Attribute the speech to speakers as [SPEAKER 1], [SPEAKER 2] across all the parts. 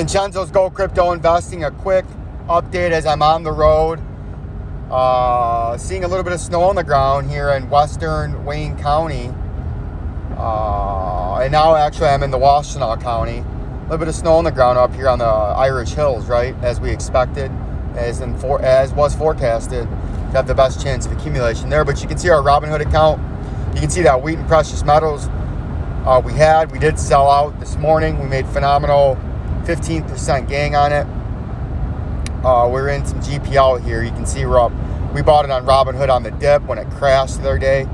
[SPEAKER 1] Vincenzo's Go Crypto Investing, a quick update as I'm on the road. Seeing a little bit of snow on the ground here in western Wayne County. And now actually I'm in the Washtenaw County. A little bit of snow on the ground up here on the Irish Hills, right? As we expected, as was forecasted, to have the best chance of accumulation there. But you can see our Robinhood account. You can see that wheat and precious metals we did sell out this morning. We made phenomenal 15% gain on it. We're in some GPL here. You can see we're up. We bought it on Robinhood on the dip when it crashed the other day.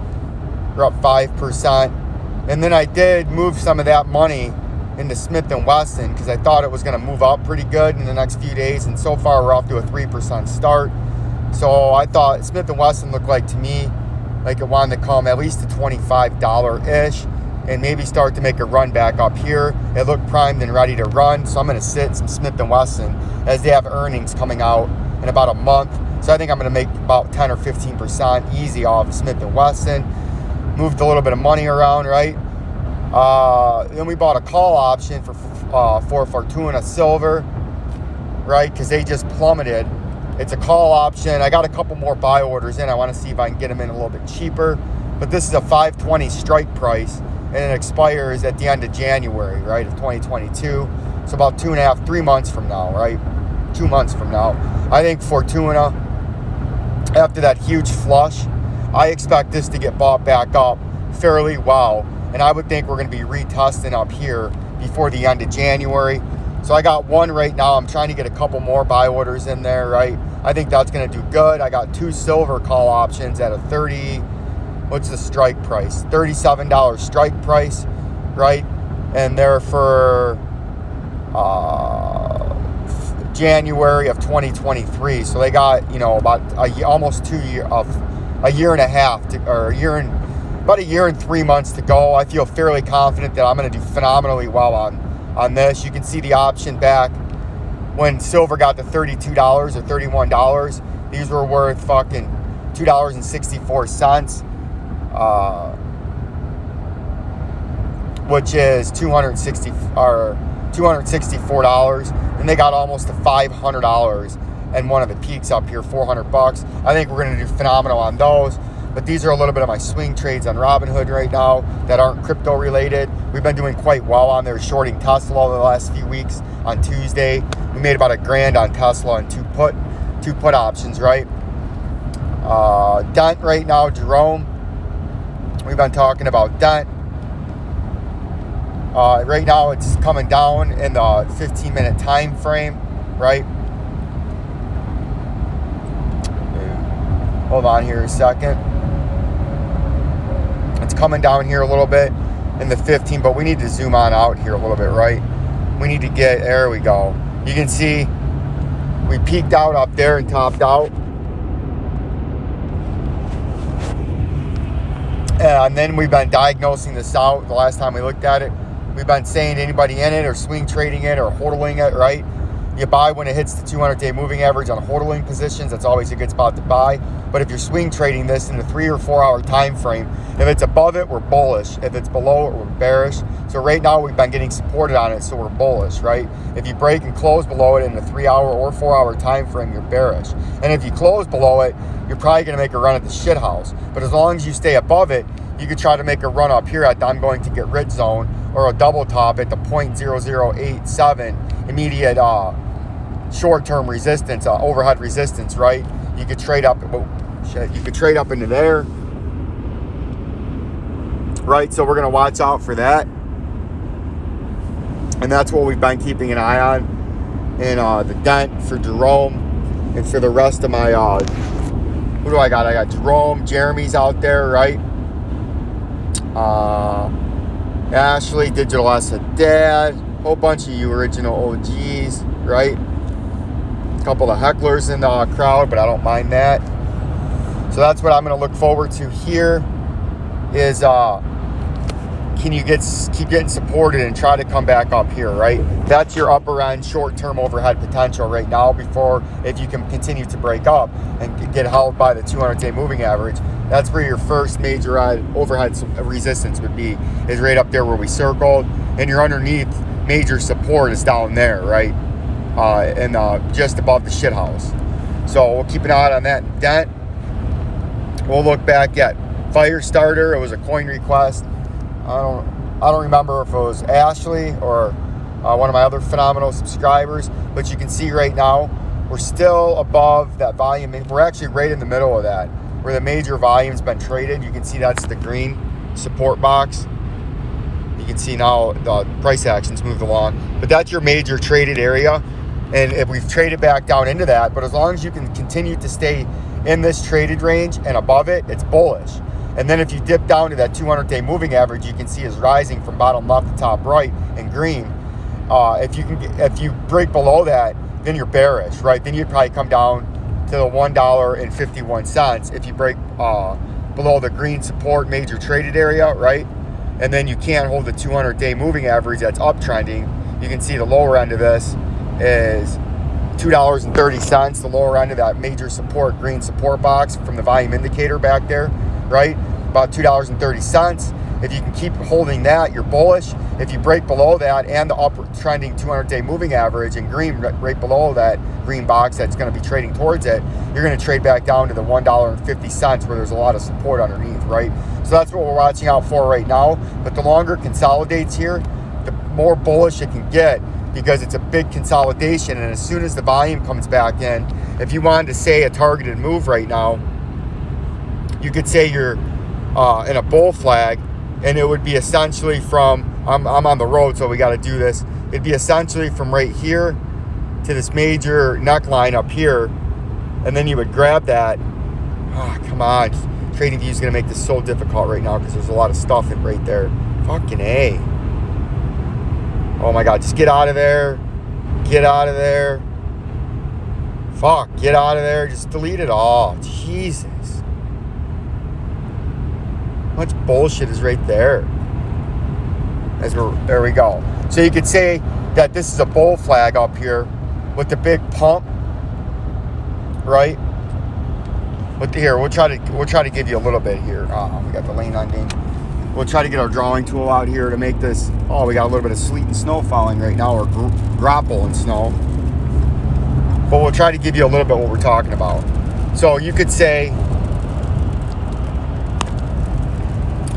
[SPEAKER 1] We're up 5%. And then I did move some of that money into Smith & Wesson because I thought it was going to move up pretty good in the next few days. And so far we're off to a 3% start. So I thought Smith & Wesson looked like to me like it wanted to come at least to $25-ish and maybe start to make a run back up here. It looked primed and ready to run. So I'm going to sit in some Smith & Wesson as they have earnings coming out in about a month. So I think I'm going to make about 10 or 15% easy off Smith & Wesson. Moved a little bit of money around, right? Then we bought a call option for Fortuna Silver, right? Because they just plummeted. It's a call option. I got a couple more buy orders in. I want to see if I can get them in a little bit cheaper. But this is a 520 strike price, and it expires at the end of January, right, of 2022. So about 2.5, 3 months from now, right? 2 months from now. I think Fortuna, after that huge flush, I expect this to get bought back up fairly well. And I would think we're going to be retesting up here before the end of January. So I got one right now. I'm trying to get a couple more buy orders in there, right? I think that's going to do good. I got 2 silver call options at a 30, what's the strike price? $37 strike price, right? And they're for January of 2023. So they got, about almost 2 years, a year and a half, about a year and 3 months to go. I feel fairly confident that I'm going to do phenomenally well on this. You can see the option back when silver got to $32 or $31. These were worth fucking $2.64, which is $264. And they got almost to $500 and one of the peaks up here, $400. I think we're going to do phenomenal on those. But these are a little bit of my swing trades on Robinhood right now that aren't crypto related. We've been doing quite well on there, shorting Tesla the last few weeks. On Tuesday, we made about $1,000 on Tesla and two put options, right? Dent right now, Jerome. We've been talking about Dent. Right now, it's coming down in the 15-minute time frame, right? Hold on here a second. It's coming down here a little bit in the 15, but we need to zoom on out here a little bit, right? We need to get, there we go. You can see we peaked out up there and topped out. And then we've been diagnosing this out. The last time we looked at it, we've been saying anybody in it or swing trading it or hodling it, right? You buy when it hits the 200-day moving average on hodling positions. That's always a good spot to buy. But if you're swing trading this in the 3 or 4 hour time frame, if it's above it, we're bullish. If it's below it, we're bearish. So right now we've been getting supported on it, so we're bullish, right? If you break and close below it in the 3 hour or 4 hour time frame, you're bearish. And if you close below it, you're probably going to make a run at the shit house. But as long as you stay above it, you could try to make a run up here at the I'm going to get rich zone or a double top at the 0.0087 immediate short-term resistance, overhead resistance, right? You could trade up. You could trade up into there, right? So we're going to watch out for that. And that's what we've been keeping an eye on. And the Dent for Jerome. And for the rest of my, who do I got? I got Jerome, Jeremy's out there, right? Ashley, Digital Asset Dad. Whole bunch of you original OGs, right? A couple of hecklers in the crowd, but I don't mind that. So that's what I'm going to look forward to here is can you keep getting supported and try to come back up here, right? That's your upper end short-term overhead potential right now before if you can continue to break up and get held by the 200-day moving average. That's where your first major overhead resistance would be, is right up there where we circled. And you're underneath major support is down there, right? And just above the shit house. So we'll keep an eye on that Dent. We'll look back at Firestarter. It was a coin request. I don't remember if it was Ashley or one of my other phenomenal subscribers, but you can see right now we're still above that volume. We're actually right in the middle of that, where the major volume's been traded. You can see that's the green support box. You can see now the price actions moved along, but that's your major traded area. And if we've traded back down into that, but as long as you can continue to stay in this traded range and above it, it's bullish. And then if you dip down to that 200-day moving average, you can see is rising from bottom left to top right in green. If you break below that, then you're bearish, right? Then you'd probably come down to the $1.51 if you break below the green support major traded area, right? And then you can't hold the 200-day moving average that's uptrending. You can see the lower end of this is $2.30, the lower end of that major support green support box from the volume indicator back there, right? About $2.30. If you can keep holding that, you're bullish. If you break below that and the upward trending 200-day moving average in green right below that green box that's going to be trading towards it, you're going to trade back down to the $1.50 where there's a lot of support underneath, right? So that's what we're watching out for right now. But the longer it consolidates here, the more bullish it can get, because it's a big consolidation. And as soon as the volume comes back in, if you wanted to say a targeted move right now, you could say you're in a bull flag, and it would be essentially from, I'm on the road, so we got to do this. It'd be essentially from right here to this major neckline up here, and then you would grab that. Oh, come on. Trading View is going to make this so difficult right now because there's a lot of stuff in right there. Fucking A. Oh my God, just get out of there. Get out of there. Fuck, get out of there. Just delete it all. Jesus. How much bullshit is right there? There we go. So you could say that this is a bull flag up here with the big pump, right? Here, we'll try to give you a little bit here. Oh, we got the lane ending. We'll try to get our drawing tool out here to make this. Oh, we got a little bit of sleet and snow falling right now, or grapple and snow. But we'll try to give you a little bit what we're talking about. So you could say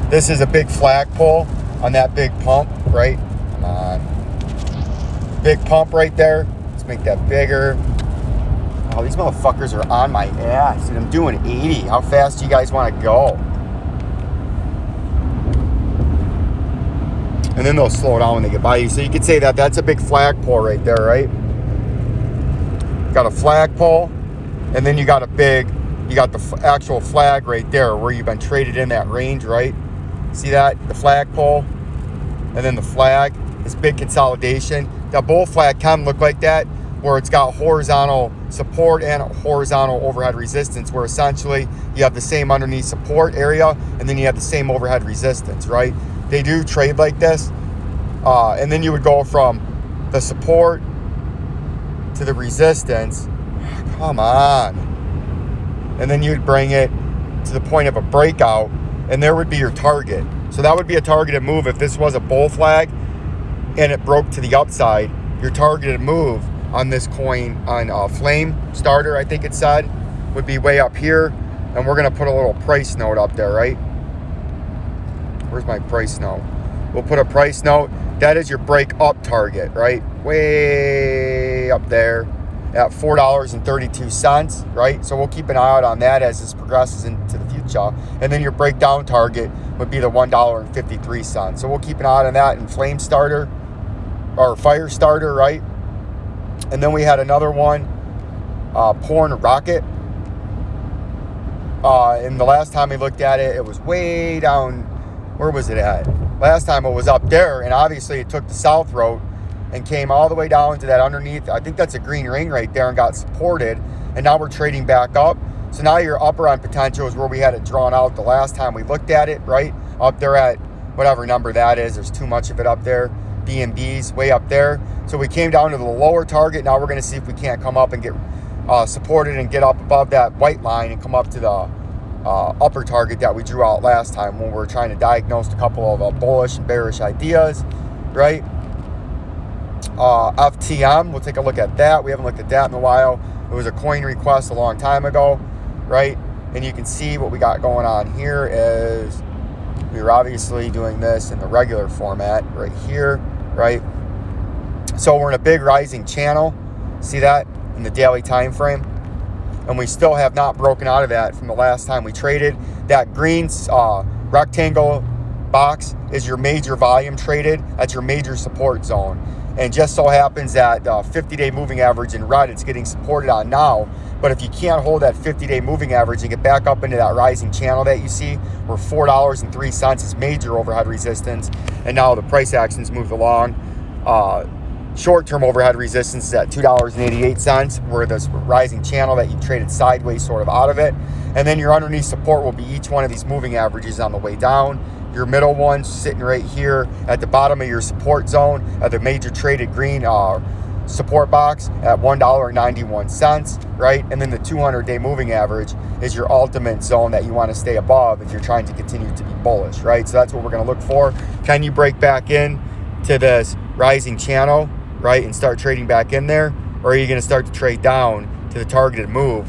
[SPEAKER 1] this is a big flagpole on that big pump, right? Come on. Big pump right there. Let's make that bigger. Oh, these motherfuckers are on my ass. And I'm doing 80. How fast do you guys want to go? And then they'll slow down when they get by you. So you could say that that's a big flagpole right there, right? Got a flagpole, and then you got the actual flag right there where you've been traded in that range, right? See that? The flagpole, and then the flag. This big consolidation. That bull flag can look like that, where it's got horizontal support and horizontal overhead resistance, where essentially you have the same underneath support area, and then you have the same overhead resistance, right? They do trade like this, and then you would go from the support to the resistance. Come on. And then you'd bring it to the point of a breakout, and there would be your target. So that would be a targeted move. If this was a bull flag and it broke to the upside, your targeted move on this coin, on Flame Starter, I think it said, would be way up here. And we're going to put a little price note up there, right? Where's my price note? We'll put a price note. That is your break up target, right? Way up there at $4.32, right? So we'll keep an eye out on that as this progresses into the future. And then your breakdown target would be the $1.53. So we'll keep an eye out on that in Flame Starter or Fire Starter, right? And then we had another one, Porn Rocket. And the last time we looked at it, it was way down. Where was it at? Last time it was up there, and obviously it took the south road and came all the way down to that underneath. I think that's a green ring right there, and got supported. And now we're trading back up. So now your upper end potential is where we had it drawn out the last time we looked at it, right? Up there at whatever number that is. There's too much of it up there. B&B's way up there. So we came down to the lower target. Now we're going to see if we can't come up and get supported and get up above that white line and come up to the upper target that we drew out last time when we were trying to diagnose a couple of bullish and bearish ideas, right? FTM, we'll take a look at that. We haven't looked at that in a while. It was a coin request a long time ago, right? And you can see what we got going on here is we're obviously doing this in the regular format right here, right? So we're in a big rising channel. See that in the daily time frame? And we still have not broken out of that from the last time we traded. That green rectangle box is your major volume traded. That's your major support zone. And just so happens that 50-day moving average in red, it's getting supported on now. But if you can't hold that 50-day moving average and get back up into that rising channel that you see, where $4.03 is major overhead resistance, and now the price actions moved along. Short-term overhead resistance is at $2.88, where this rising channel that you traded sideways sort of out of it. And then your underneath support will be each one of these moving averages on the way down. Your middle one sitting right here at the bottom of your support zone at the major traded green support box at $1.91, right? And then the 200-day moving average is your ultimate zone that you want to stay above if you're trying to continue to be bullish, right? So that's what we're going to look for. Can you break back in to this rising channel, right, and start trading back in there? Or are you going to start to trade down to the targeted move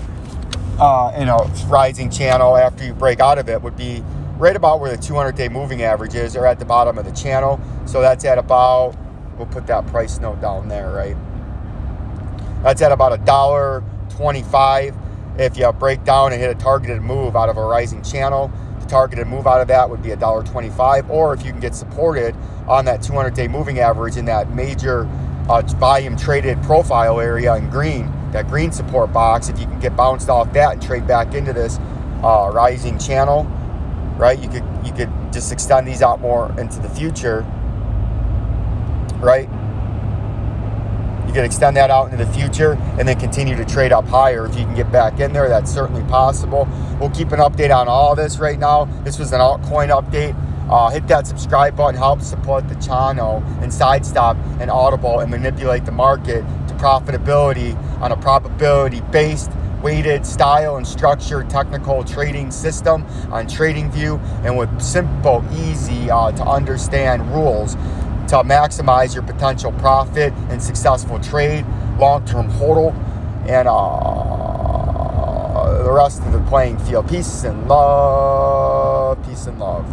[SPEAKER 1] in a rising channel after you break out of it? Would be right about where the 200-day moving average is, or at the bottom of the channel. So that's at about, we'll put that price note down there, right? That's at about $1.25. If you break down and hit a targeted move out of a rising channel, the targeted move out of that would be $1.25. Or if you can get supported on that 200-day moving average in that major volume traded profile area in green, that green support box, if you can get bounced off that and trade back into this rising channel, right? You could just extend these out more into the future, right? You can extend that out into the future and then continue to trade up higher. If you can get back in there, that's certainly possible. We'll keep an update on all of this right now. This was an altcoin update. Hit that subscribe button, help support the channel, and sidestep and audible and manipulate the market to profitability on a probability-based, weighted style and structured technical trading system on TradingView, and with simple, easy to understand rules to maximize your potential profit and successful trade, long-term hodl, and the rest of the playing field. Peace and love. Peace and love.